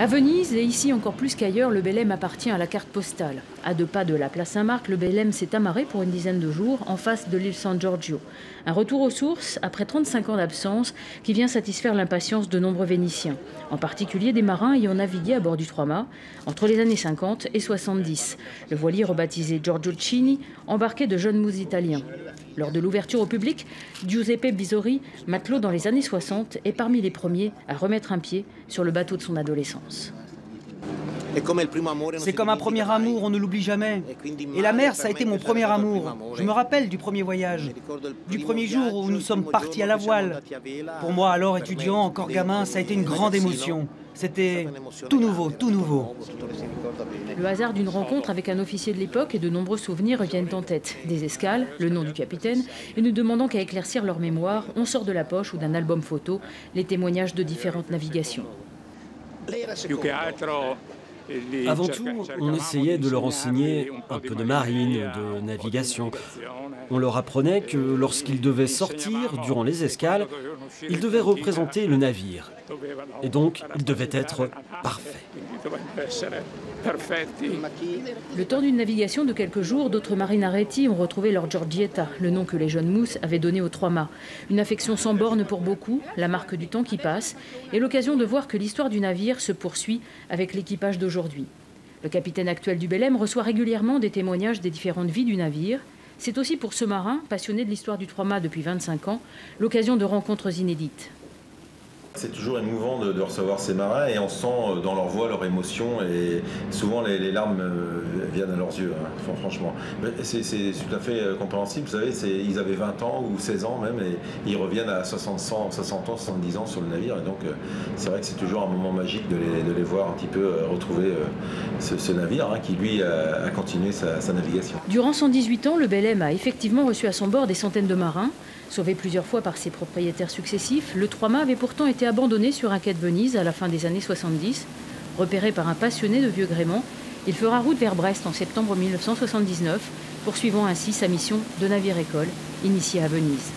À Venise, et ici encore plus qu'ailleurs, le Belem appartient à la carte postale. À 2 pas de la place Saint-Marc, le Belem s'est amarré pour une dizaine de jours en face de l'île San Giorgio. Un retour aux sources après 35 ans d'absence qui vient satisfaire l'impatience de nombreux Vénitiens, en particulier des marins ayant navigué à bord du Trois-Mâts entre les années 50 et 70. Le voilier rebaptisé Giorgio Cini embarquait de jeunes mousses italiens. Lors de l'ouverture au public, Giuseppe Bisori, matelot dans les années 60, est parmi les premiers à remettre un pied sur le bateau de son adolescence. C'est comme un premier amour, on ne l'oublie jamais. Et la mer, ça a été mon premier amour. Je me rappelle du premier voyage, du premier jour où nous sommes partis à la voile. Pour moi, alors étudiant, encore gamin, ça a été une grande émotion. C'était tout nouveau, tout nouveau. Le hasard d'une rencontre avec un officier de l'époque et de nombreux souvenirs reviennent en tête. Des escales, le nom du capitaine, et ne demandant qu'à éclaircir leur mémoire, on sort de la poche ou d'un album photo les témoignages de différentes navigations. Avant tout, on essayait de leur enseigner un peu de marine, de navigation. On leur apprenait que lorsqu'ils devaient sortir durant les escales, ils devaient représenter le navire. Et donc, ils devaient être parfaits. Le temps d'une navigation de quelques jours, d'autres marinaretti ont retrouvé leur Giorgietta, le nom que les jeunes mousses avaient donné aux Trois-Mâts. Une affection sans borne pour beaucoup, la marque du temps qui passe, et l'occasion de voir que l'histoire du navire se poursuit avec l'équipage d'aujourd'hui. Le capitaine actuel du Belem reçoit régulièrement des témoignages des différentes vies du navire. C'est aussi pour ce marin, passionné de l'histoire du Trois-Mâts depuis 25 ans, l'occasion de rencontres inédites. C'est toujours émouvant de recevoir ces marins et on sent dans leur voix leur émotion et souvent les larmes viennent à leurs yeux, hein, franchement. C'est tout à fait compréhensible, vous savez, ils avaient 20 ans ou 16 ans même et ils reviennent à 60 ans, 70 ans sur le navire et donc c'est vrai que c'est toujours un moment magique de les voir un petit peu retrouver ce navire hein, qui lui a continué sa navigation. Durant 118 ans, le Belem a effectivement reçu à son bord des centaines de marins. Sauvé plusieurs fois par ses propriétaires successifs, le Trois-Mâts avait pourtant été abandonné sur un quai de Venise à la fin des années 70. Repéré par un passionné de vieux gréement, il fera route vers Brest en septembre 1979, poursuivant ainsi sa mission de navire-école initiée à Venise.